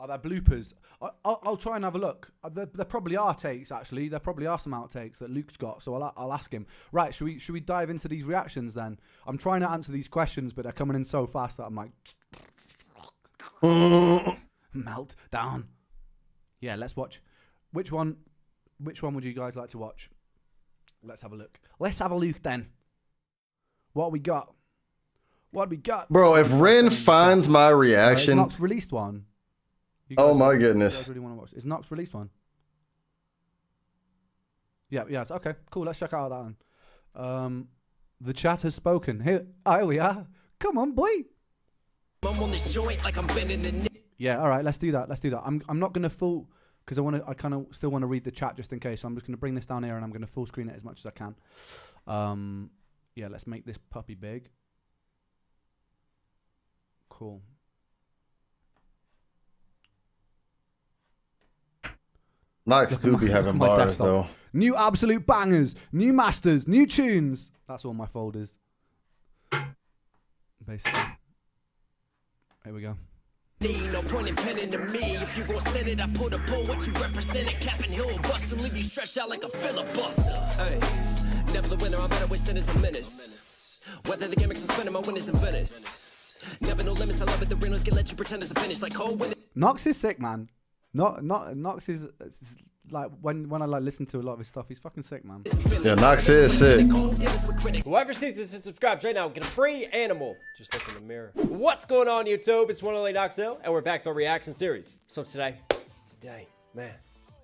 Are there bloopers? I'll try and have a look. There probably are takes, actually. There probably are some outtakes that Luke's got, so I'll ask him. Right, should we dive into these reactions then? I'm trying to answer these questions, but they're coming in so fast that I'm like... melt down. Yeah, let's watch. Which one would you guys like to watch? Let's have a look. Let's have a look then. What we got? What we got? Bro, if Ren finds my reaction... Knox released one. Oh my goodness. You guys really want to watch? Is Knox released one? Yeah, it's okay. Cool, let's check out that one. The chat has spoken. Here we are. Come on, boy. I'm on this joint like I'm bending the... Yeah, all right, let's do that. I'm not going to full... Because I kind of still want to read the chat just in case. So I'm just going to bring this down here and I'm going to full screen it as much as I can. Yeah, let's make this puppy big. Cool. Knox do be having bars though. New absolute bangers, new masters, new tunes. That's all my folders. Basically. Here we go. No point in penning to me. If you gon' send it, I put a pull what you represent. A cap and hill bust and leave you stretched out like a filibuster. Hey, never the winner, I'm better with sinners and menace. Whether the gimmicks are spending my winners in Venice. Never no limits, I love it. The rhinos can let you pretend it's a finish like cold winter. Knox is sick, man. Knox is like when I like listen to a lot of his stuff, he's fucking sick, man. Yeah, Knox is sick. Whoever sees this and subscribes right now, get a free animal. Just look in the mirror. What's going on, YouTube? It's one only Knoxdale, and we're back with our reaction series. So today, man,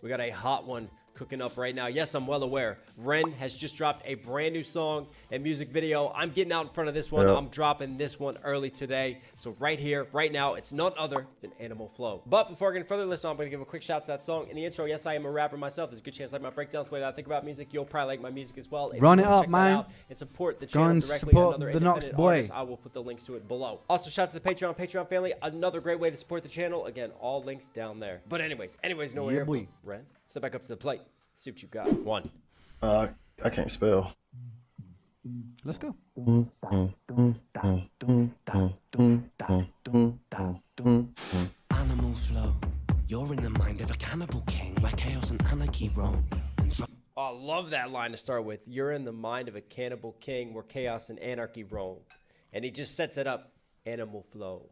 we got a hot one cooking up right now. Yes, I'm well aware. Ren has just dropped a brand new song and music video. I'm getting out in front of this one. Yep. I'm dropping this one early today. So right here, right now, it's none other than Animal Flow. But before I get further, listen, I'm going to give a quick shout out to that song in the intro. Yes, I am a rapper myself. There's a good chance like my breakdowns, the way that I think about music. You'll probably like my music as well. If Run you it wanna up, check man. that out and support the Go channel and directly. support Another the Knox independent boy. artist, I will put the links to it below. Also, shout out to the Patreon family. Another great way to support the channel. Again, all links down there. But anyways, no Yeah, here. boy. Ren, step back up to the plate. See what you got. One. I can't spell. Let's go. Animal flow. You're in the mind of a cannibal king where chaos and anarchy roam. Oh, I love that line to start with. You're in the mind of a cannibal king where chaos and anarchy roam. And he just sets it up. Animal flow.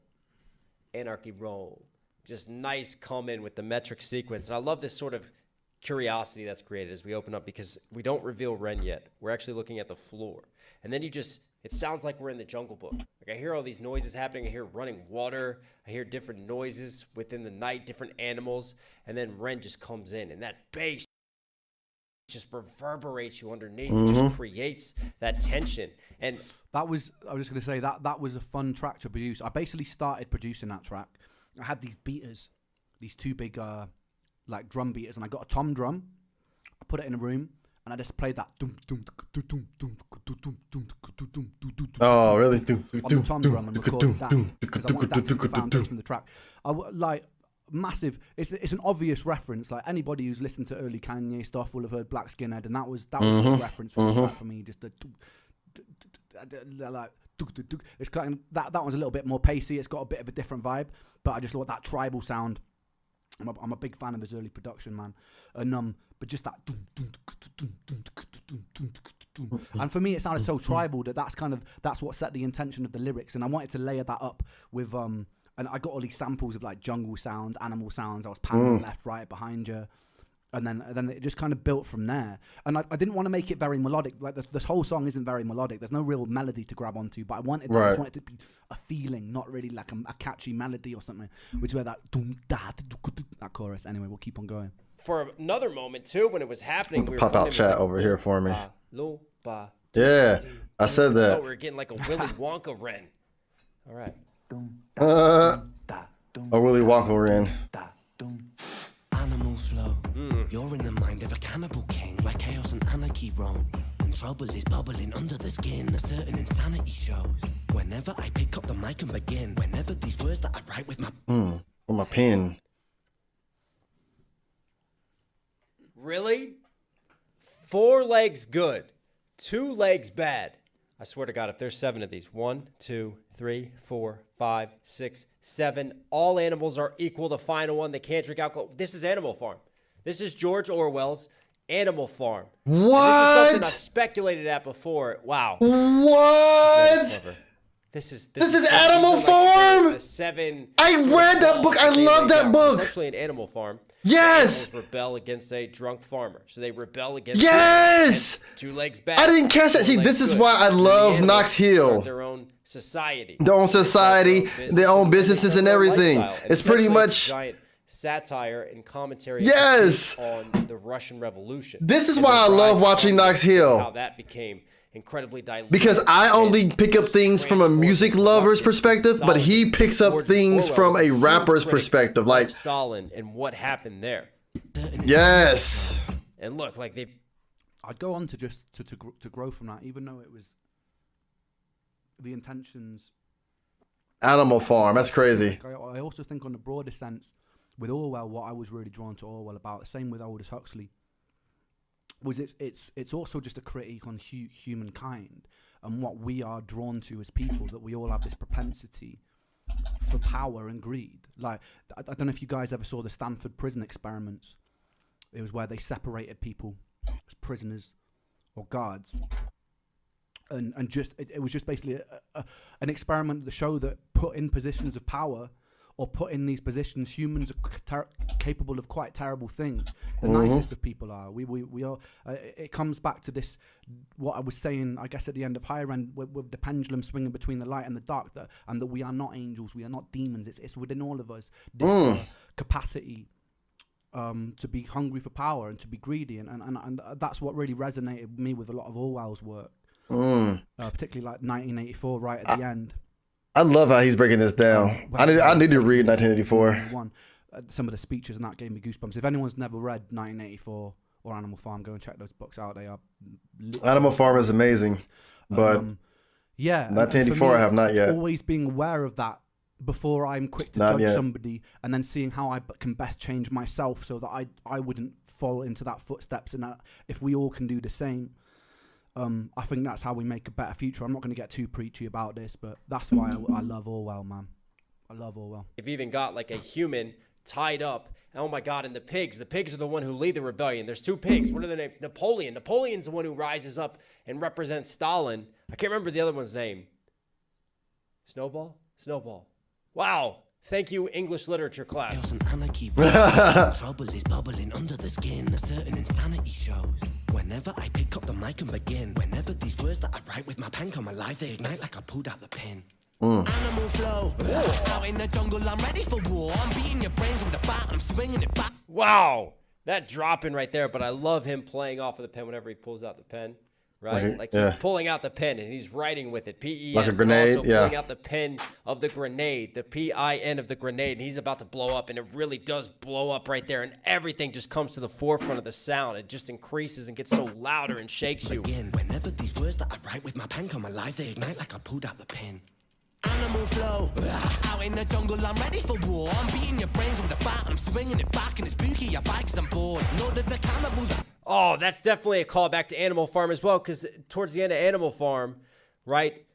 Anarchy roam. Just nice come in with the metric sequence. And I love this sort of curiosity that's created as we open up because we don't reveal Ren yet. We're actually looking at the floor. And then it sounds like we're in the Jungle Book. Like I hear all these noises happening. I hear running water. I hear different noises within the night, different animals. And then Ren just comes in and that bass just reverberates you underneath. It just creates that tension. And I was just going to say that was a fun track to produce. I basically started producing that track. I had these beaters, these two big like drum beaters, and I got a tom drum. I put it in a room, and I just played that. Oh, really? On the tom drum and recorded that because I wanted that to be the foundation of the track. Like massive. It's an obvious reference. Like anybody who's listened to early Kanye stuff will have heard Black Skinhead, and that was a good reference for the track for me. Just the like. It's kind of, that one's a little bit more pacey. It's got a bit of a different vibe, but I just love that tribal sound. I'm a big fan of his early production, man. And but just that, and for me, it sounded so tribal that's what set the intention of the lyrics. And I wanted to layer that up with and I got all these samples of like jungle sounds, animal sounds. I was panning left, right, behind you. And then it just kind of built from there. And I didn't want to make it very melodic. Like this whole song isn't very melodic. There's no real melody to grab onto. But I wanted it to be a feeling, not really like a catchy melody or something. Which is where that chorus. Anyway, we'll keep on going. for another moment too, when it was happening, we were pop out chat over here for me. Yeah, I said that. Oh, we were getting like a Willy Wonka Ren. All right. A Willy Wonka Ren. Animal flow. You're in the mind of a cannibal king where chaos and anarchy roam. And trouble is bubbling under the skin. A certain insanity shows. Whenever I pick up the mic and begin. Whenever these words that I write with my pen. Really? 4 legs good, 2 legs bad. I swear to God, if there's 7 of these, 1, 2, 3, 4, 5, 6, 7. All animals are equal. The final one, they can't drink alcohol. This is Animal Farm. This is George Orwell's Animal Farm. What? And this is something I've speculated at before. Wow. What? This is Animal Farm? The 7. I read that book. I love that book. Essentially an animal farm. Yes. Animals rebel against a drunk farmer. So they rebel against Yes. 2 legs back. I didn't catch that. See, this is why I love Knox Hill. Their own society. Their own society, their own businesses and everything. It's pretty much giant satire and commentary Yes. on the Russian Revolution. This is why I love watching Knox Hill. How that became incredibly diluted. Because I only pick up things from a music lover's perspective, but he picks up things from a rapper's perspective. Like Stalin and what happened there. Yes. And look, like I'd go on to just to grow from that, even though it was the intentions. Animal Farm. That's crazy. I also think on the broader sense, with Orwell, what I was really drawn to Orwell about, same with Aldous Huxley, was it's also just a critique on humankind and what we are drawn to as people, that we all have this propensity for power and greed. Like, I don't know if you guys ever saw the Stanford prison experiments. It was where they separated people as prisoners or guards. And just it was just basically an experiment to show that put in positions of power or put in these positions, humans are capable of quite terrible things. The nicest of people are. We are. It comes back to this, what I was saying, I guess, at the end of Higher End, with the pendulum swinging between the light and the dark, and that we are not angels, we are not demons. It's within all of us, this capacity to be hungry for power and to be greedy. And that's what really resonated with me with a lot of Orwell's work. Particularly like 1984, right at the end. I love how he's breaking this down. I need to read 1984. Some of the speeches and that gave me goosebumps. If anyone's never read 1984 or Animal Farm, go and check those books out. They are Animal Farm is amazing, but yeah, 1984 I have not yet. Always being aware of that before I'm quick to judge somebody, and then seeing how I can best change myself so that I wouldn't fall into that footsteps, and that if we all can do the same. I think that's how we make a better future. I'm not going to get too preachy about this, but that's why I love Orwell, man. I love Orwell. You've even got like a human tied up. Oh my God, and the pigs are the one who lead the rebellion. There's 2 pigs. What are their names? Napoleon. Napoleon's the one who rises up and represents Stalin. I can't remember the other one's name. Snowball? Wow. Thank you, English literature class. Trouble is bubbling under the skin. A certain insanity shows. Whenever I pick up the mic and begin, whenever these words that I write with my pen come alive, they ignite like I pulled out the pen. Animal flow. Out in the jungle, I'm ready for war. I'm beating your brains with a bat, I'm swinging it back. Wow. That dropping right there, but I love him playing off of the pen whenever he pulls out the pen. Right? Like he's pulling out the pen and he's writing with it. P-E-N. Like a grenade, also pulling out the pen of the grenade, the P-I-N of the grenade, and he's about to blow up, and it really does blow up right there, and everything just comes to the forefront of the sound. It just increases and gets so louder and shakes you. Again, whenever these words that I write with my pen come alive, they ignite like I pulled out the pen. Animal flow. Out in the jungle, I'm ready for war. I'm beating your brains with a bat, I'm swinging it back, and it's spooky, I bite 'cause I'm bored. Lord of the cannibals. Oh, that's definitely a callback to Animal Farm as well, because towards the end of Animal Farm, right,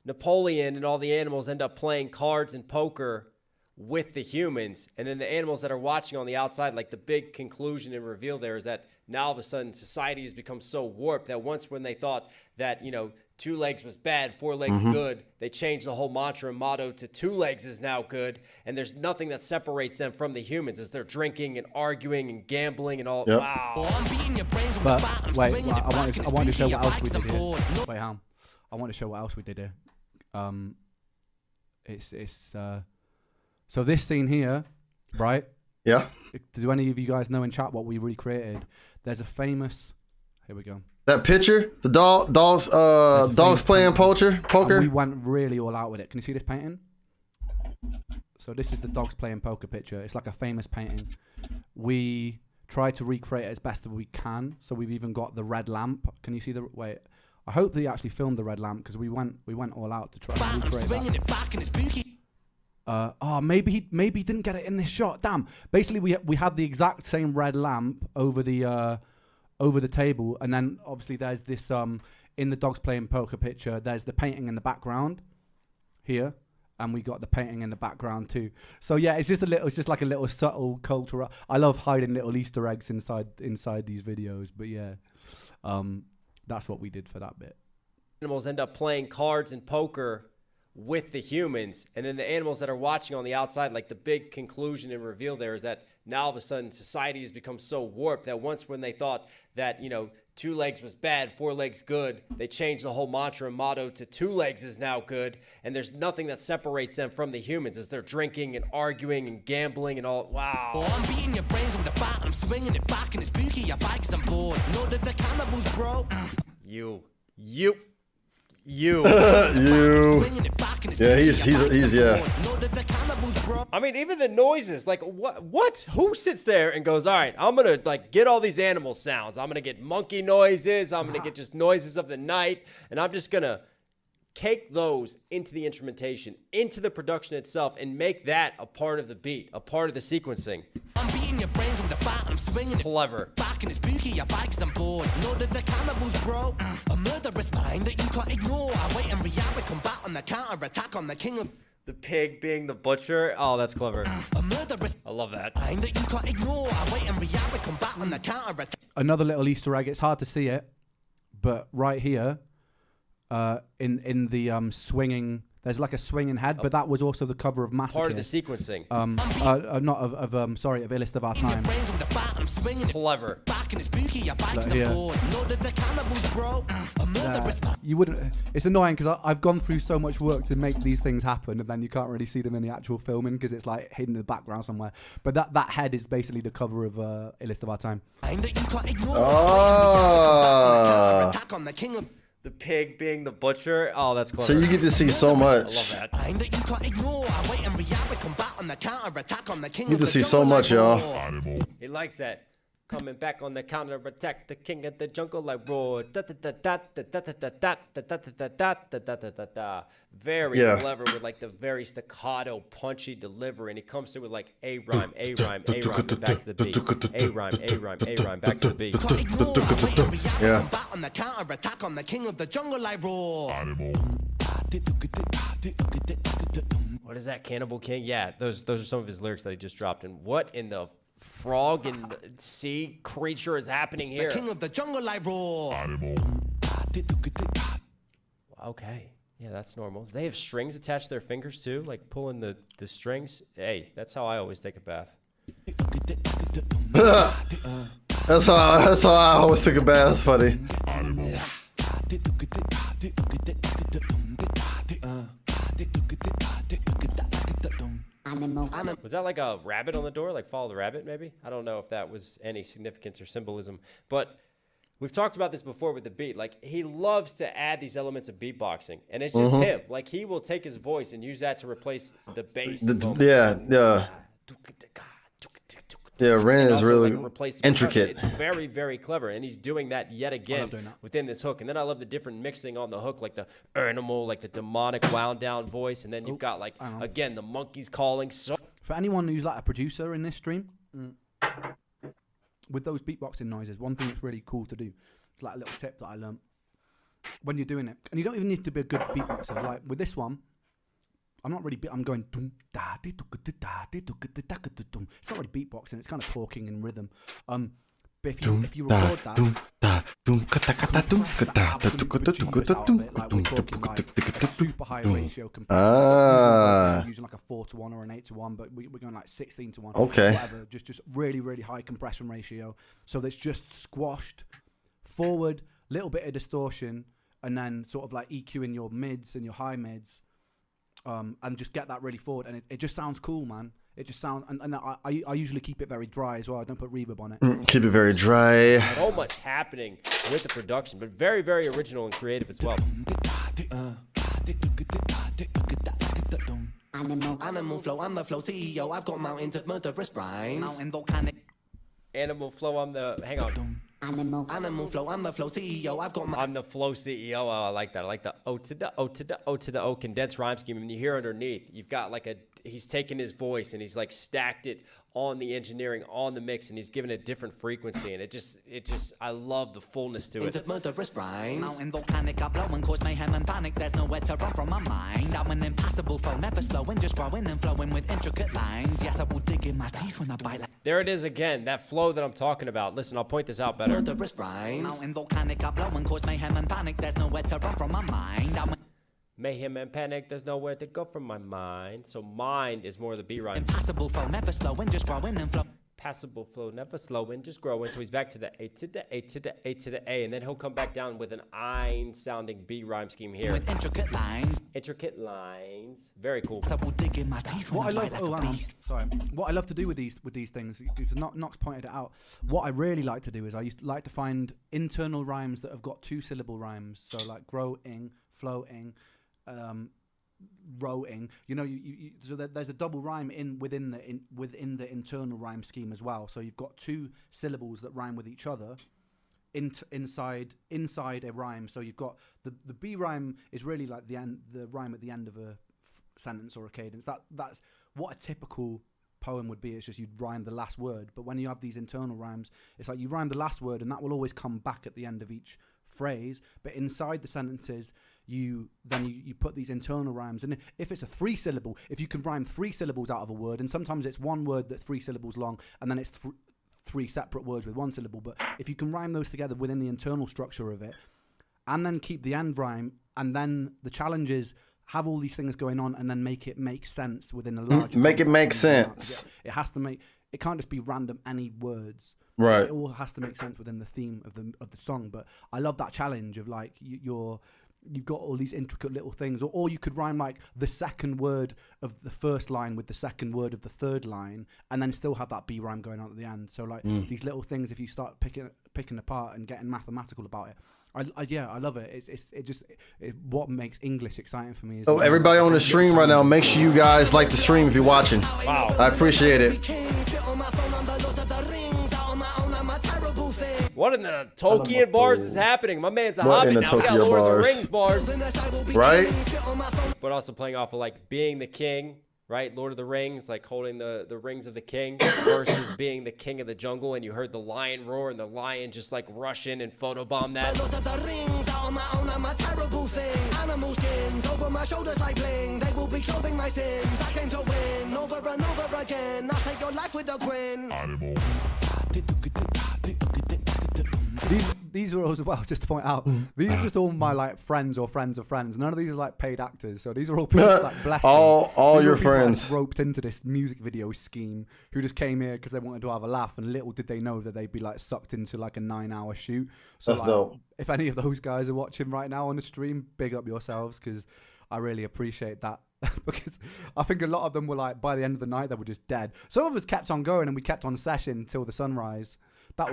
Napoleon and all the animals end up playing cards and poker with the humans, and then the animals that are watching on the outside, like the big conclusion and reveal there is that now all of a sudden society has become so warped that once when they thought that, 2 legs was bad, 4 legs good, they changed the whole mantra and motto to 2 legs is now good, and there's nothing that separates them from the humans as they're drinking and arguing and gambling and all. Yep. Wow. But wait, I want to show what else we did here. Wait, Ham. I want to show what else we did here. So this scene here, right? Yeah. Do any of you guys know in chat what we recreated? There's a famous. Here we go. That picture, the dogs playing poker. And we went really all out with it. Can you see this painting? So this is the dogs playing poker picture. It's like a famous painting. We try to recreate it as best as we can. So we've even got the red lamp. Can you see the wait? I hope they actually filmed the red lamp because we went all out to try to recreate that. Maybe he didn't get it in this shot. Damn. Basically, we had the exact same red lamp over the table, and then obviously there's this in the dogs playing poker picture. There's the painting in the background. here. And we got the painting in the background too. So yeah, it's just like a little subtle cultural. I love hiding little Easter eggs inside these videos. But yeah, that's what we did for that bit. Animals end up playing cards and poker with the humans, and then the animals that are watching on the outside, like the big conclusion and reveal there is that now all of a sudden society has become so warped that once when they thought that, you know, 2 legs was bad, 4 legs good, they changed the whole mantra and motto to 2 legs is now good, and there's nothing that separates them from the humans as they're drinking and arguing and gambling and all. Wow. I'm beating your brains with the bat, I'm swinging it back and it's spooky, your bike is on board. Know that the cannibals, bro. You. You. Yeah, he's yeah. I mean, even the noises, like what? Who sits there and goes, all right, I'm going to like get all these animal sounds. I'm going to get monkey noises. I'm going to get just noises of the night. And I'm just going to cake those into the instrumentation, into the production itself, and make that a part of the beat, a part of the sequencing. I'm beating your brains with the bat, I'm swinging Clever. back and it's spooky, your bike is on board. Know that the cannibals, bro. A murderous mind that you can't ignore. I wait and react with combat on the counter attack on the king of The pig being the butcher. Oh, that's clever. a murderous I love that. mind that you can't ignore. I wait and react with combat on the counter attack. Another little Easter egg. It's hard to see it, but right here, in the swinging, there's like a swinging head, but that was also the cover of Massacre. Part of the sequencing. Not of Illest of Our Time. Brains with the bat, I'm swinging Clever. back and it's spooky, your bike is here. on board. Know that the cannibals, bro. A murderous mind. You wouldn't. It's annoying because I've gone through so much work to make these things happen, and then you can't really see them in the actual filming because it's like hidden in the background somewhere. But that head is basically the cover of Illest of Our Time. Mind that you can't ignore. Oh. Attack on the king of The pig being the butcher. Oh, that's clever. So you get to see so I much. love that. mind that you can't ignore. I wait and react with combat on the counter attack on the king You of get to the see so jungle much, like y'all. roar. He likes that. Coming back on the counter attack, the king of the jungle like roar. Da da da da da da da da da da da da da da da da da. Very Yeah. clever with like the very staccato, punchy delivery, and he comes through with like a rhyme, and back to the beat. A rhyme, back to the beat. Can't ignore. I wait and react Yeah. with combat on the counter attack on the king of the jungle like roar. What is that, Cannibal King? Yeah, those are some of his lyrics that he just dropped. And what in the frog and sea creature is happening The here? king of the jungle like roar. Okay. Yeah, that's normal. They have strings attached to their fingers too, like pulling the strings. Hey, that's how I always take a bath. That's how I always take a bath. That's funny. Was that like a rabbit on the door, like Follow the Rabbit maybe? I don't know if that was any significance or symbolism, but we've talked about this before with the beat. Like, he loves to add these elements of beatboxing, and it's just him. Like, he will take his voice and use that to replace the bass. Yeah. Yeah, Ren And is also, really like, replace the intricate. percussion. It's very, very clever, and he's doing that yet again doing that. within this hook. And then I love the different mixing on the hook, like the animal, like the demonic wound down voice, and then you've got like again the monkeys calling. So For anyone who's like a producer in this stream, with those beatboxing noises, one thing that's really cool to do, it's like a little tip that I learned when you're doing it, and you don't even need to be a good beatboxer. Like with this one, I'm not really. I'm going. It's not really beatboxing. It's kind of talking in rhythm. But if you record that, like we're talking like a super high ratio compared to using like a 4:1 or an 8:1, but we're going like 16:1. Okay. Whatever. Just really, really high compression ratio. So that's just squashed forward, little bit of distortion, and then sort of like EQing your mids and your high mids. And just get that really forward, and it just sounds cool, man. It just sounds, and I usually keep it very dry as well. I don't put reverb on it. Keep it very dry. so much happening with the production, but very, very original and creative as well. Animal flow, I'm the flow CEO. I've got mountains of murderous rhymes. Mountain volcanic. Animal flow, hang on. Animal flow, I'm the flow CEO. I've got I'm the flow CEO. Oh, I like that. I like the O to the O to the O to the O condensed rhyme scheme. And you hear underneath, you've got like he's taken his voice and he's like stacked it on the engineering, on the mix, and he's given a different frequency, and it just I love the fullness to it. Murderous rhymes. Mountain volcanic, I blow and cause mayhem and panic. There's nowhere to run from my mind. I'm an impassable foe, never slowing, just growing and flowing with intricate lines. Yes, I will dig in my teeth when I bite like. There it is again, that flow that I'm talking about. Listen, I'll point this out better. Murderous rhymes. Mountain volcanic, I blow and cause mayhem and panic. There's nowhere to run from my mind. Mayhem and panic, there's nowhere to go from my mind. So mind is more of the B rhyme. Impassable flow, never slowing, just growing and flowing. Passable flow, never slowing, just growing. So he's back to the A to the A to the A to the A, and then he'll come back down with an ein sounding B rhyme scheme here. With intricate lines. Intricate lines. Very cool. I will dig in my teeth when I bite like a beast. Sorry. What I love to do with these things, because Knox pointed it out. What I really like to do is I used to like to find internal rhymes that have got 2-syllable rhymes. So like growing, flowing. Rowing, so there's a double rhyme within the internal rhyme scheme as well. So you've got 2 syllables that rhyme with each other inside a rhyme. So you've got the B rhyme is really like the rhyme at the end of a sentence or a cadence. That's what a typical poem would be. It's just you'd rhyme the last word. But when you have these internal rhymes, it's like you rhyme the last word and that will always come back at the end of each phrase. But inside the sentences, you put these internal rhymes, and if it's a 3-syllable, if you can rhyme 3 syllables out of a word, and sometimes it's one word that's 3 syllables long, and then it's 3 separate words with 1 syllable, but if you can rhyme those together within the internal structure of it, and then keep the end rhyme, and then the challenge is have all these things going on, and then make it make sense within a large. Make it make sense. It has to make. It can't just be random any words. Right. It all has to make sense within the theme of the song. But I love that challenge of like you've got all these intricate little things, or you could rhyme like the second word of the first line with the second word of the third line, and then still have that B rhyme going on at the end. So like these little things, if you start picking apart and getting mathematical about it, I love it. It's what makes English exciting for me. So everybody on the stream right now, make sure you guys like the stream if you're watching. Wow. I appreciate it. What in the Tolkien bars is happening? My man's a What in hobbit the now. We got Tokyo Lord of the bars? Rings bars. Right? But also playing off of like being the king, right? Lord of the Rings, like holding the rings of the king versus being the king of the jungle. And you heard the lion roar and the lion just like rush in and photobomb that. Lord of the Rings are on my own, I'm a terrible thing. Animal skins over my shoulders like bling. They will be clothing my sins. I came to win over and over again. I'll take your life with a grin. Animal. These are all as well, just to point out, these are just all my like friends or friends of friends. None of these are like paid actors. So these are all people like blessed. all These are your people, friends. like, roped into this music video scheme who just came here because they wanted to have a laugh, and little did they know that they'd be like sucked into like a 9-hour shoot. So That's like, dope. if any of those guys are watching right now on the stream, big up yourselves, because I really appreciate that. Because I think a lot of them were like, by the end of the night, they were just dead. Some of us kept on going and we kept on session till the sunrise. That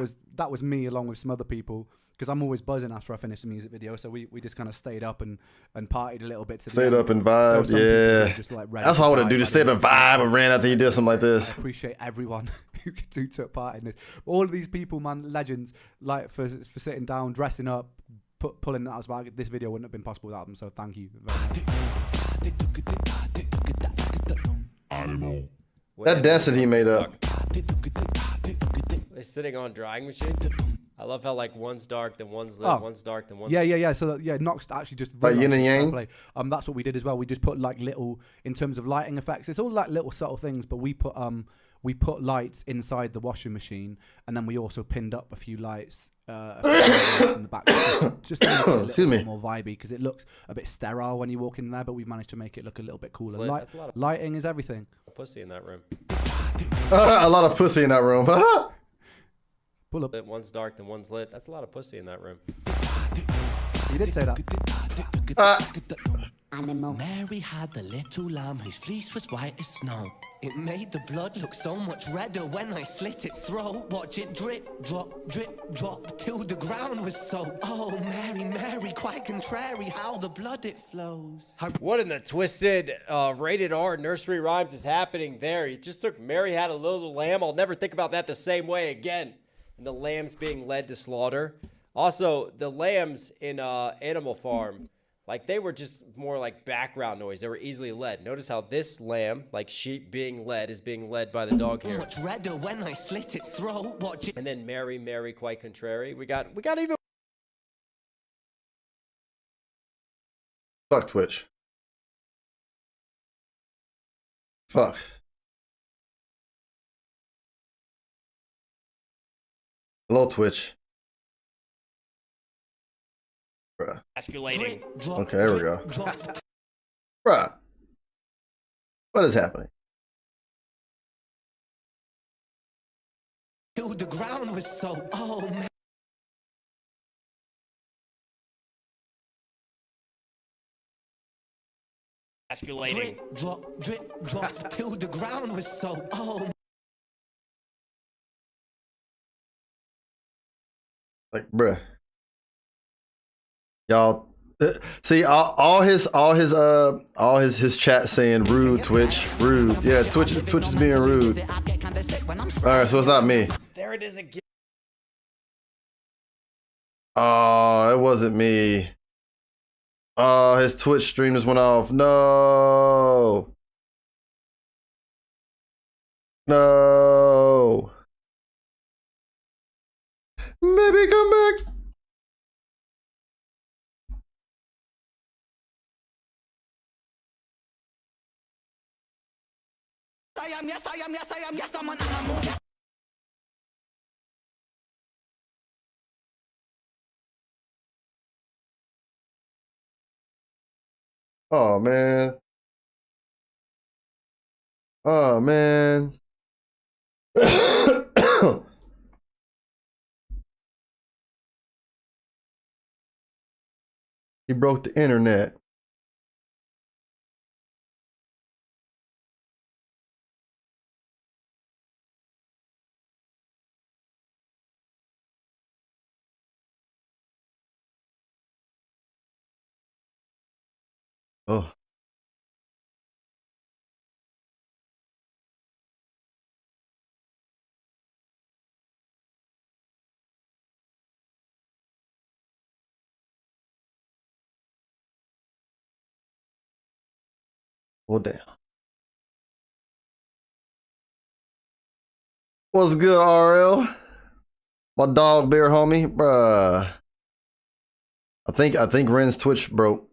was me along with some other people, because I'm always buzzing after I finish a music video. So we just kind of stayed up and partied a little bit. Stayed up and vibed, yeah. Just, like, That's what I would do, just stay up and vibe and ran after you did something like this. I appreciate everyone who took part in this. All of these people, man, legends, like for sitting down, dressing up, pulling that out of bag. This video wouldn't have been possible without them. So thank you very much. That dance that he made up. They're sitting on drying machines. I love how like one's dark, then one's lit, one's dark, then one's Yeah. So Knox actually just like yin and yang. That's what we did as well. We just put like little, in terms of lighting effects. It's all like little subtle things, but we put lights inside the washing machine, and then we also pinned up a few lights in the back, just to make it a little bit more vibey, because it looks a bit sterile when you walk in there. But we've managed to make it look a little bit cooler. Lighting is everything. Pussy in that room. A lot of pussy in that room. Pull up. One's dark, then one's lit. That's a lot of pussy in that room. You did say that. Animal. Mary had the little lamb whose fleece was white as snow. It made the blood look so much redder when I slit its throat. Watch it drip, drop, till the ground was soaked. Oh, Mary, Mary, quite contrary, how the blood it flows. What in the twisted rated R nursery rhymes is happening there? He just took Mary had a little lamb. I'll never think about that the same way again. And the lambs being led to slaughter. Also, the lambs in Animal Farm, Like they were just more like background noise. They were easily led. Notice how this lamb, like sheep being led, is being led by the dog here. Much redder when I slit its throat. Watch it. And then Mary, Mary, quite contrary. We got even. Fuck Twitch. Fuck. Hello, Twitch. Bruh. Escalating. Okay, there we go. Bruh. What is happening? Dude, the ground was so, oh man. Escalating. Drip, drop, till the ground was so, oh. Like, bruh. Y'all see all his chat saying rude, Twitch, rude. Yeah, Twitch is being rude. Alright, so it's not me. There it is again. Oh, it wasn't me. Oh, his Twitch stream just went off. No. No. Maybe come back. Yes, I'm an animal. Yes. Oh man. Oh man. He broke the internet. Oh. Well, damn. What's good, RL? My dog bear homie, bruh. I think Ren's Twitch broke.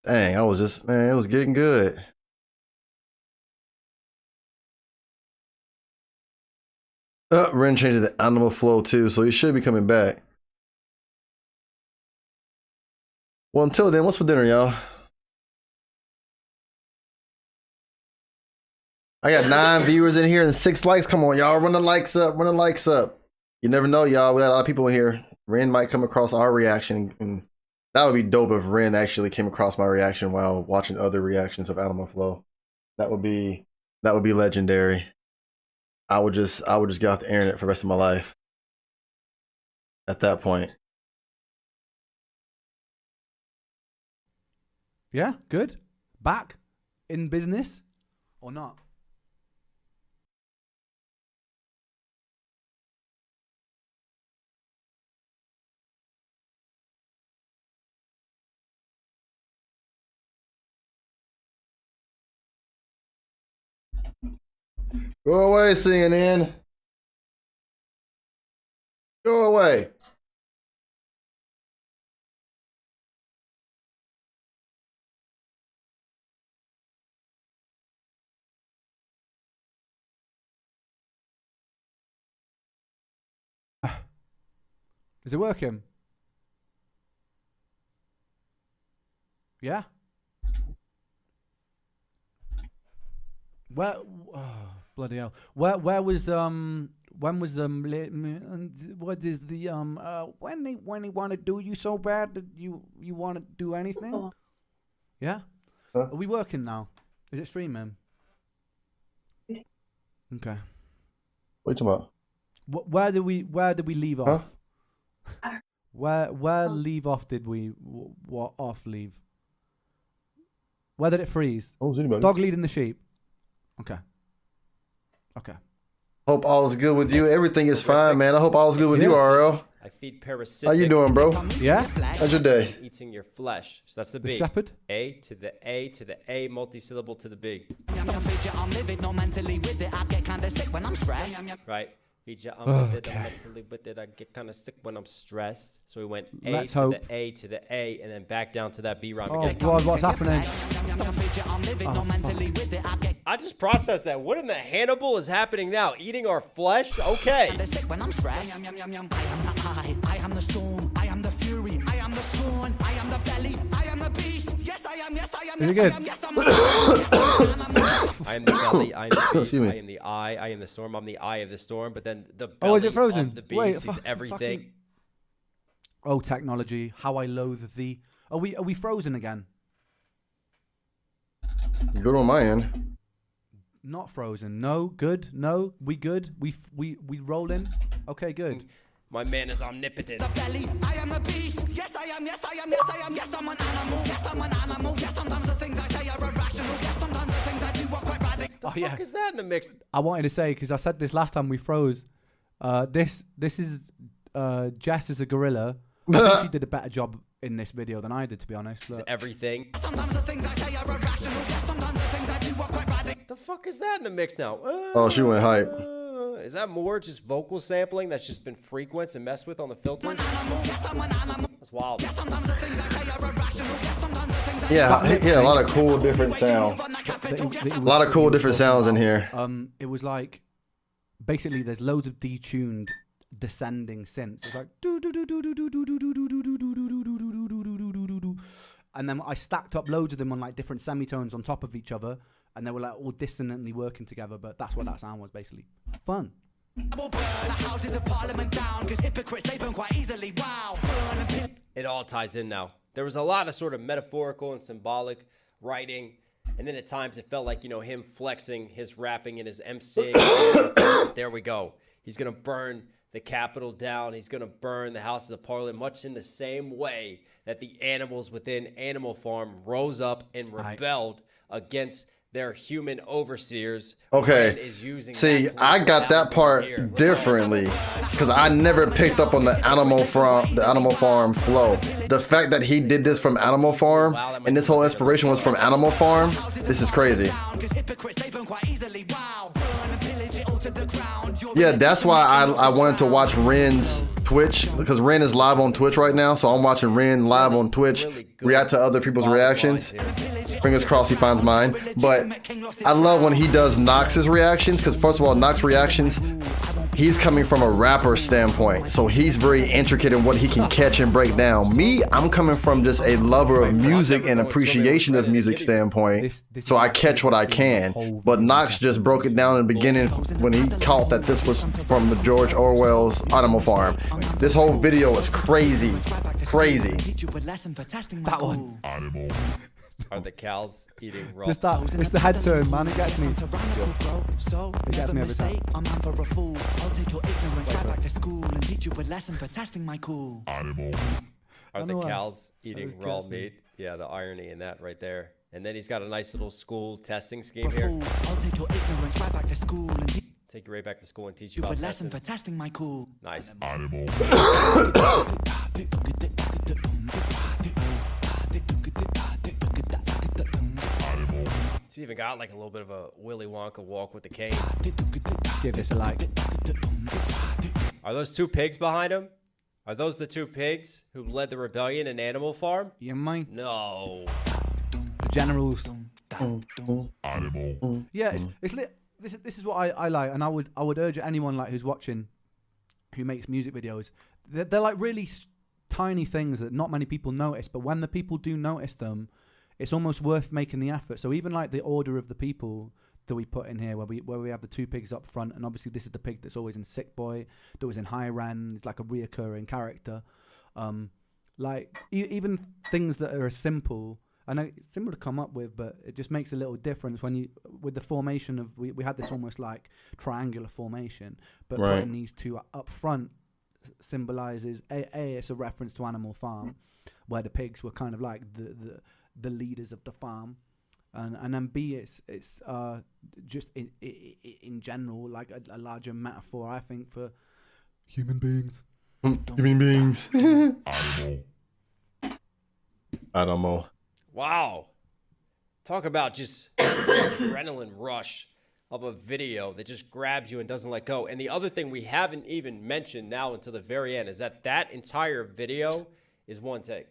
Dang, I was just, man, it was getting good. Ren changes the animal flow too, so he should be coming back. Well, until then, what's for dinner, y'all? I got 9 viewers in here and 6 likes. Come on, y'all, run the likes up, run the likes up. You never know, y'all. We got a lot of people in here. Ren might come across our reaction, and that would be dope if Ren actually came across my reaction while watching other reactions of Animal Flow. That would be legendary. I would just get off the internet for the rest of my life. At that point. Yeah, good. Back in business or not? Go away, CNN. Go away. Is it working? Yeah. Where? Oh, bloody hell! Where was when was what is the when they want to do you so bad that you want to do anything? Oh. Yeah. Huh? Are we working now? Is it streaming? Okay. What are you talking about? Where did we leave off? Where leave off did we? What off leave? Where did it freeze? Oh, is anybody? Dog leading the sheep. Okay. Hope all is good with you. Everything is fine, man. I hope all is good with you, RL. I feed parasitic. How you doing, bro? Yeah. How's your day? Eating your flesh. So that's the The B. shepherd. A to the A to the A multi-syllable to the B. Right. Feed you, I'm with it, I'm mentally with it. I get kind of sick when I'm stressed. So we went A Let's to hope. the A to the A and then back down to that B rhyme Oh again. God, what's happening? I just processed that. What in the Hannibal is happening now? Eating our flesh? Okay. When I'm stressed, I am the eye, I am the storm, I am the fury, I am the scorn, I am the belly, I am the beast. Yes, I am, yes, I am, Is it yes, good? I am, yes, I'm the I am the belly, I am the beast, Excuse me. I am the eye, I am the storm, I'm the eye of the storm. But then the Oh, is belly it frozen? of the beast Wait, is everything. fucking- Oh, technology! How I loathe thee. Are we frozen again? Good on my end. Not frozen. No. Good. No. We good. We rolling. Okay. Good. My man is omnipotent. belly, I am the beast. Yes, I am, yes, I am, yes, I am, yes, I'm an animal, yes, I'm an animal. Yes, sometimes the things I say are irrational. Yes, sometimes the things I do are quite radical. Oh Fuck yeah. is that in the mix? I wanted to say because I said this last time we froze. This is Jess is a gorilla. I think she did a better job in this video than I did, to be honest. Look. Everything. Sometimes the things I say are irrational. Yes, sometimes the things I do are quite radical. The fuck is that in the mix now? Oh, she went hype. Is that more just vocal sampling that's just been frequenced and messed with on the filter? That's wild. Yeah, a lot of cool different sounds. A lot of cool different sounds in here. It was like basically there's loads of detuned descending synths. It's like and then I stacked up loads of them on like different semitones on top of each other, and they were like all dissonantly working together. But that's what that sound was basically. Fun. It all ties in now. There was a lot of sort of metaphorical and symbolic writing, and then at times it felt like, you know, him flexing his rapping and his MCing. There we go. He's going to burn the Capitol down. He's going to burn the Houses of Parliament, much in the same way that the animals within Animal Farm rose up and rebelled against their human overseers. Okay. and is using See, that to I got down that part here. differently because I never picked up on the Animal Farm flow. The fact that he did this from Animal Farm and this whole inspiration was from Animal Farm, this is crazy. Yeah, that's why I wanted to watch Ren's Twitch, because Ren is live on Twitch right now, so I'm watching Ren live on Twitch react to other people's reactions. Fingers crossed he finds mine. But I love when he does Knox's reactions, because first of all, Knox reactions, he's coming from a rapper standpoint, so he's very intricate in what he can catch and break down. Me, I'm coming from just a lover of music and appreciation of music standpoint, so I catch what I can. But Knox just broke it down in the beginning when he caught that this was from the George Orwell's Animal Farm. This whole video is crazy, crazy. That one. Are the cows eating raw? Just that. It's the head turn, man. It gets me. It gets me every time. Are the know, cows that eating was raw just me. meat? Yeah, the irony in that right there. And then he's got a nice little school testing scheme here. Take you right back to school and teach you about testing. Nice. He's even got like a little bit of a Willy Wonka walk with the cane. Give this a like. Are those two pigs behind him? Are those the two pigs who led the rebellion in Animal Farm? You mind? No. The generals. Yeah, it's lit. This is what I like, and I would urge anyone like who's watching, who makes music videos. They're like really tiny things that not many people notice, but when the people do notice them, it's almost worth making the effort. So even like the order of the people that we put in here, where we have the two pigs up front, and obviously this is the pig that's always in Sick Boy, that was in High Ren. It's like a reoccurring character. Like even things that are as simple. I know it's simple to come up with, but it just makes a little difference when you, with the formation of, we had this almost like triangular formation, but Right. putting these two up front symbolizes it's a reference to Animal Farm, where the pigs were kind of like the leaders of the farm, and then B, it's just in general like a larger metaphor, I think, for human beings. Human beings. Animal. Wow. Talk about just adrenaline rush of a video that just grabs you and doesn't let go. And the other thing we haven't even mentioned now until the very end is that entire video is one take.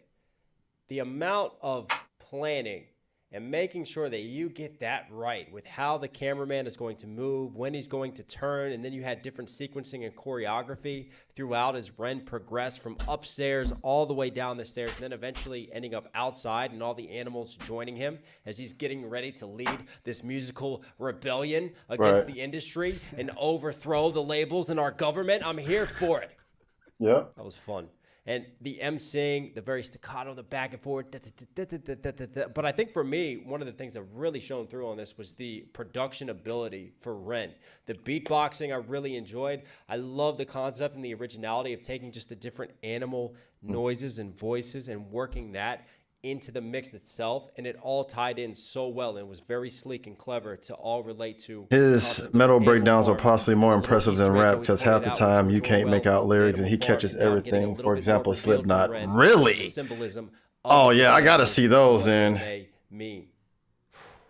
The amount of planning and making sure that you get that right with how the cameraman is going to move, when he's going to turn, and then you had different sequencing and choreography throughout as Ren progressed from upstairs all the way down the stairs, and then eventually ending up outside and all the animals joining him as he's getting ready to lead this musical rebellion against the industry and overthrow the labels in our government. I'm here for it. Yeah. That was fun. And the emceeing, the very staccato, the back and forth. But I think for me, one of the things that really shone through on this was the production ability for Ren. The beatboxing I really enjoyed. I love the concept and the originality of taking just the different animal noises and voices and working that into the mix itself, and it all tied in so well and was very sleek and clever to all relate to. His metal breakdowns are possibly more impressive than rap because half the time you can't make out lyrics and he catches everything. For example, Slipknot. Really? Oh yeah, I gotta see those then.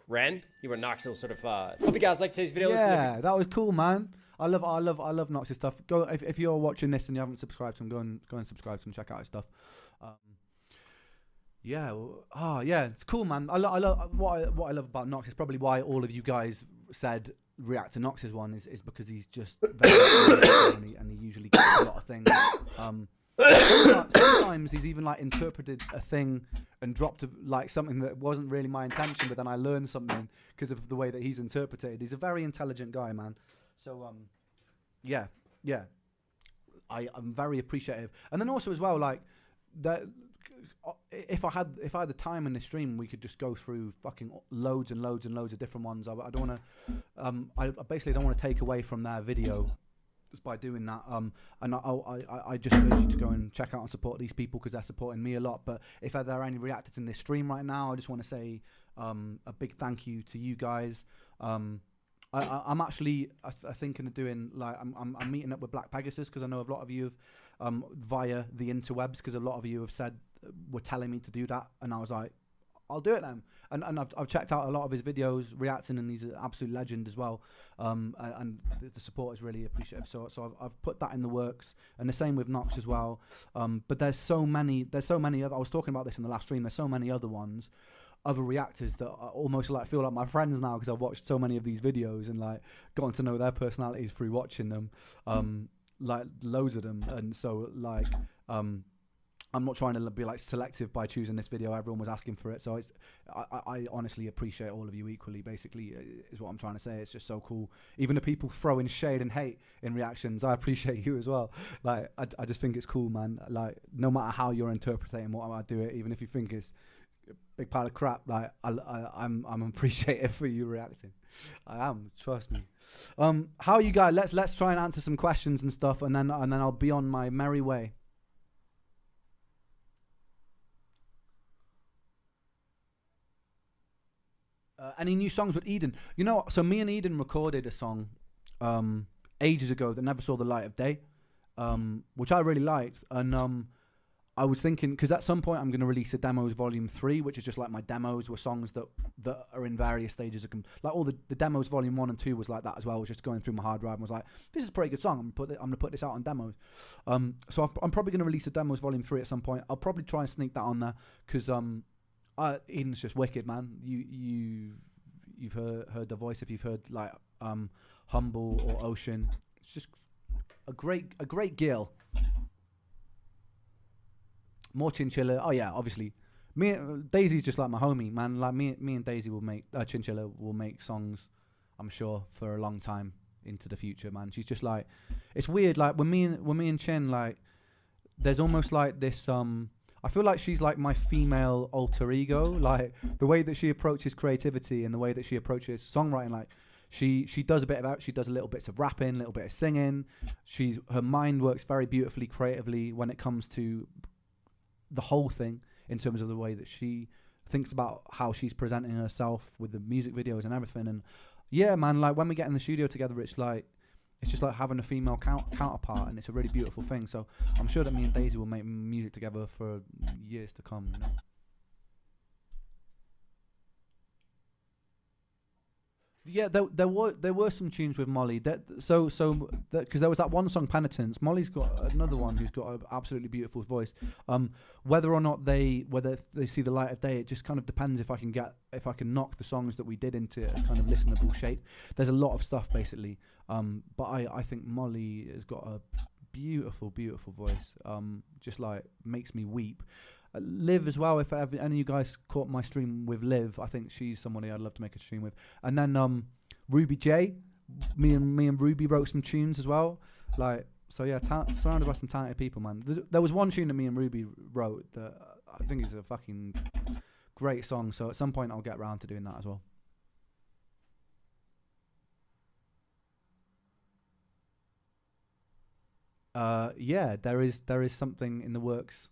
Ren, you were Knox certified. Hope you guys like today's video. Yeah, that was cool, man. I love Knox's stuff. Go if you're watching this and you haven't subscribed to him, go and subscribe to him, check out his stuff. Yeah, it's cool, man. I love what I love about Knox is probably why all of you guys said react to Knox's one is because he's just very and he usually gets a lot of things. Sometimes he's even like interpreted a thing and dropped like something that wasn't really my intention, but then I learned something because of the way that he's interpreted. He's a very intelligent guy, man. So yeah, I'm very appreciative. And then also as well, like that. If I had the time in this stream, we could just go through fucking loads and loads and loads of different ones. I don't want to. I basically don't want to take away from their video just by doing that. And I just urge you to go and check out and support these people because they're supporting me a lot. But if there are any reactors in this stream right now, I just want to say a big thank you to you guys. I'm actually thinking of doing like I'm meeting up with Black Pegasus because I know a lot of you have via the interwebs because a lot of you have said were telling me to do that, and I was like, I'll do it then. And I've checked out a lot of his videos reacting, and he's an absolute legend as well. And the support is really appreciated. So I've put that in the works, and the same with Knox as well. But there's so many other. I was talking about this in the last stream. There's so many other ones. Other reactors that I almost like feel like my friends now because I've watched so many of these videos and like gotten to know their personalities through watching them, like loads of them. And so like I'm not trying to be like selective by choosing this video. Everyone was asking for it, so I honestly appreciate all of you equally. Basically, is what I'm trying to say. It's just so cool. Even the people throwing shade and hate in reactions, I appreciate you as well. Like I just think it's cool, man. Like no matter how you're interpreting what I do it, even if you think it's big pile of crap, like I'm appreciative for you reacting. I am, trust me. How you guys? Let's try and answer some questions and stuff, and then I'll be on my merry way. Any new songs with Eden? You know, so me and Eden recorded a song ages ago that never saw the light of day, which I really liked, and I was thinking, because at some point I'm going to release a demos volume 3, which is just like my demos were songs that are in various stages of like all the demos volume 1 and 2 was like that as well. I was just going through my hard drive and was like, this is a pretty good song. I'm going to put this out on demos. So I'm probably going to release a demos volume 3 at some point. I'll probably try and sneak that on there because Eden's just wicked, man. You've heard the voice if you've heard like Humble or Ocean. It's just a great girl. More Chinchilla. Oh yeah, obviously. Daisy's just like my homie, man. Like me and Daisy will make Chinchilla will make songs, I'm sure, for a long time into the future, man. She's just like, it's weird. Like when me and Chin, like, there's almost like this. I feel like she's like my female alter ego. Like the way that she approaches creativity and the way that she approaches songwriting, like She does a bit of she does a little bits of rapping, a little bit of singing. Her mind works very beautifully, creatively when it comes to the whole thing in terms of the way that she thinks about how she's presenting herself with the music videos and everything. And yeah, man, like when we get in the studio together, it's just like having a female counterpart, and it's a really beautiful thing. So I'm sure that me and Daisy will make music together for years to come, you know. Yeah, there were some tunes with Molly. Because there was that one song, Penitence. Molly's got another one who's got an absolutely beautiful voice. Whether or not they see the light of day, it just kind of depends if I can knock the songs that we did into a kind of listenable shape. There's a lot of stuff basically, but I think Molly has got a beautiful voice. Just like makes me weep. Liv as well, if any of you guys caught my stream with Liv, I think she's somebody I'd love to make a stream with. And then Ruby J, me and Ruby wrote some tunes as well. Like, so yeah, surrounded by some talented people, man. There was one tune that me and Ruby wrote that I think is a fucking great song, so at some point I'll get around to doing that as well. Yeah, there is something in the works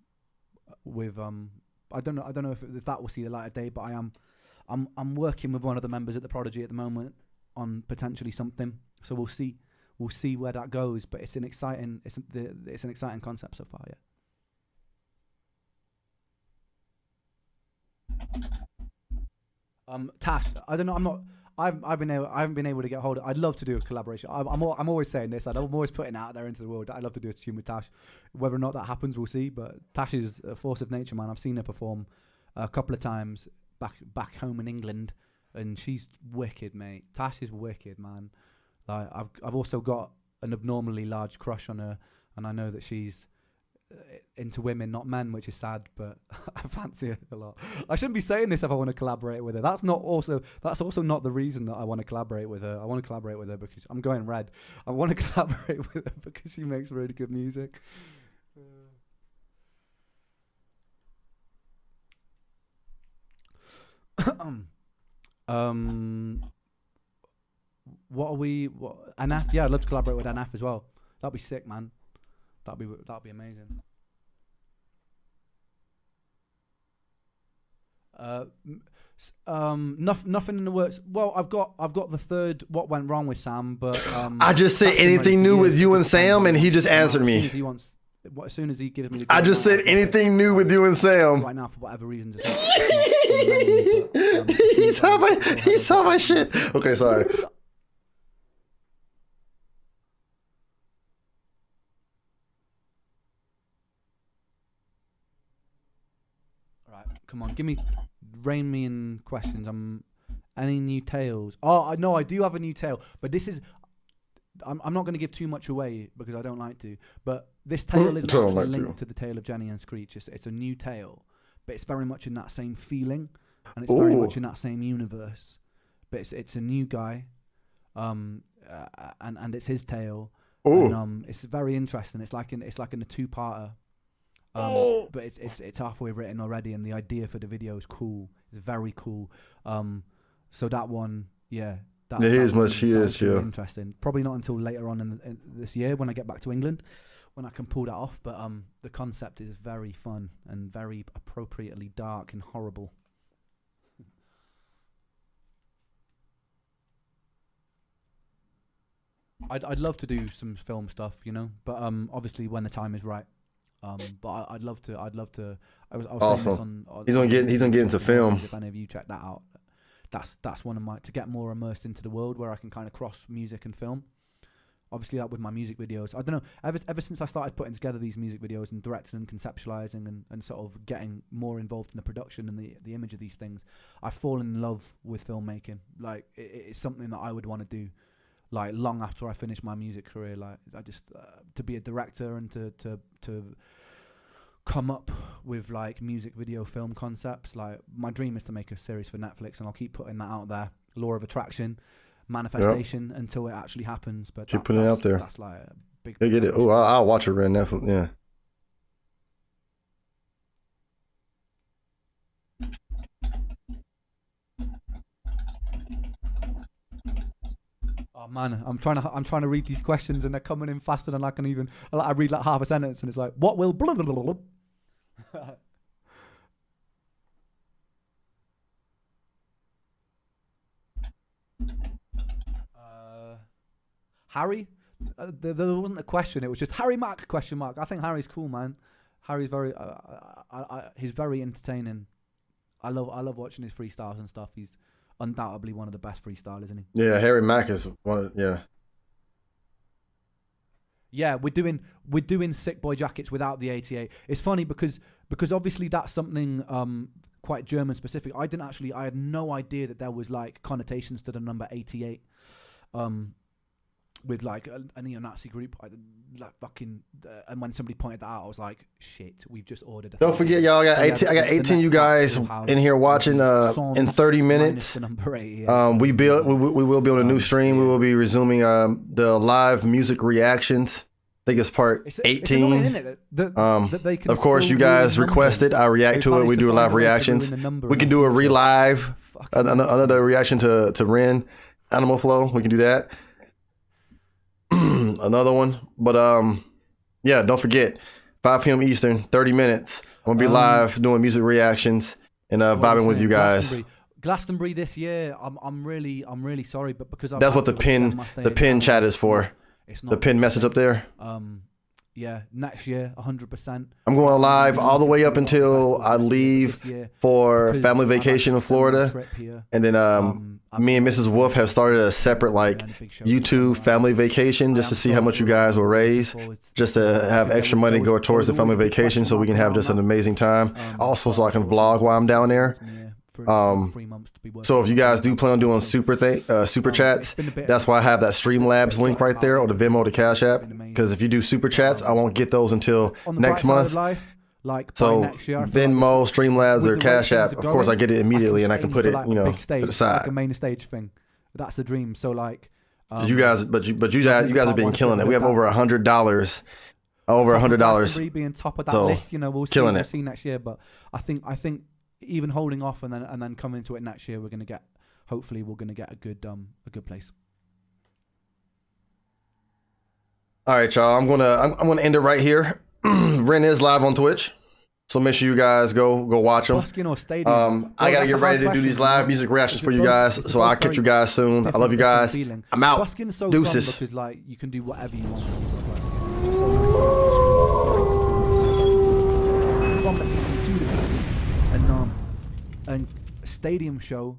with I don't know if that will see the light of day, but I'm working with one of the members at the Prodigy at the moment on potentially something, so we'll see where that goes, but it's an exciting concept so far. Tash, I don't know, I haven't been able to get hold of. I'd love to do a collaboration. I'm always saying this. I'm always putting it out there into the world. I'd love to do a tune with Tash. Whether or not that happens, we'll see. But Tash is a force of nature, man. I've seen her perform a couple of times back home in England, and she's wicked, mate. Tash is wicked, man. Like I've also got an abnormally large crush on her, and I know that she's into women, not men, which is sad, but I fancy her a lot. I shouldn't be saying this if I want to collaborate with her. That's also not the reason that I want to collaborate with her. I want to collaborate with her because I'm going red. I want to collaborate with her because she makes really good music. Anaf? Yeah, I'd love to collaborate with Anaf as well. That'd be sick, man. That'd be amazing. Nothing in the works. Well, I've got the third What Went Wrong with Sam, but I just said anything new with you and Sam, and he just answered me. As soon as he gives me the I just said anything new with you and Sam. Right now, for whatever reasons. He saw my shit. Okay, sorry. Come on, rein me in questions. Any new tales? Oh, I know I do have a new tale, but this is. I'm not going to give too much away because I don't like to. But this tale isn't actually linked to the tale of Jenny and Screech. It's a new tale, but it's very much in that same feeling, and it's very much in that same universe. But it's a new guy, and it's his tale. And, it's very interesting. It's like in a two-parter. But it's halfway written already, and the idea for the video is cool. It's very cool. So that one, yeah. Interesting. Probably not until later on in this year when I get back to England, when I can pull that off. But the concept is very fun and very appropriately dark and horrible. I'd love to do some film stuff, you know, but obviously when the time is right. But I'd love to. I was awesome. Saying this on He's gonna get into film. If any of you check that out, that's one of my, to get more immersed into the world where I can kind of cross music and film. Obviously, with my music videos, I don't know. Ever since I started putting together these music videos and directing and conceptualizing and sort of getting more involved in the production and the image of these things, I've fallen in love with filmmaking. Like it's something that I would want to do. Like long after I finish my music career, like I just to be a director and to come up with like music video film concepts. Like my dream is to make a series for Netflix, and I'll keep putting that out there. Law of attraction, manifestation, until it actually happens. But keep putting it out there. That's like a big. They get it. Oh, I'll watch it right now. Yeah. Oh man, I'm trying to read these questions and they're coming in faster than I can even. I read like half a sentence and it's like, what will blah, blah, blah, blah, blah. Harry, there wasn't a question. It was just Harry Mack ? I think Harry's cool, man. Harry's very, he's very entertaining. I love watching his freestyles and stuff. He's undoubtedly one of the best freestylers, isn't he? Yeah, Harry Mack is one. Yeah. Yeah, we're doing Sick Boy jackets without the 88. It's funny because obviously that's something quite German specific. I had no idea that there was like connotations to the number 88. With like a neo-Nazi group, and when somebody pointed that out, I was like, "Shit, we've just ordered." Don't forget, y'all. I got 18. I got 18 you guys in here watching. In 30 minutes, we will build a new stream. We will be resuming the live music reactions. I think it's part 18. Of course, you guys requested. I react to it. We do live reactions. We can do a re-live, another reaction to Ren, Animal Flow. We can do that. Another one, but yeah, don't forget 5 p.m. Eastern, 30 minutes. I'm gonna be live doing music reactions and vibing with you guys. Glastonbury this year. I'm really sorry, but because that's what the pin chat is for. It's not the pin message up there. Yeah, next year, 100%. I'm going live all the way up until I leave for family vacation in Florida, and then me and Mrs. Wolf have started a separate like YouTube family vacation just to see how much you guys will raise, just to have extra money go towards the family vacation so we can have just an amazing time. Also, so I can vlog while I'm down there. So if you guys do plan on doing super chats, that's why I have that Streamlabs link right there, or the Venmo, the Cash App. Because if you do super chats, I won't get those until next month. So Venmo, Streamlabs, or Cash App, of course, I get it immediately, and I can put it, to the side. Like a main stage thing. That's the dream. So like, you guys have been killing it. We have over $100. Over $100. Being top of that list, we'll see next year. But I think even holding off and then coming into it next year, we're gonna get a good place. All right, y'all. I'm gonna end it right here. Ren is live on Twitch, so make sure you guys go watch him. Busking or stadium? I gotta get ready to do these live music reactions for you guys, so I'll catch you guys soon. I love you guys. I'm out. Busking's so Deuces. fun because like you can do whatever you want. And stadium show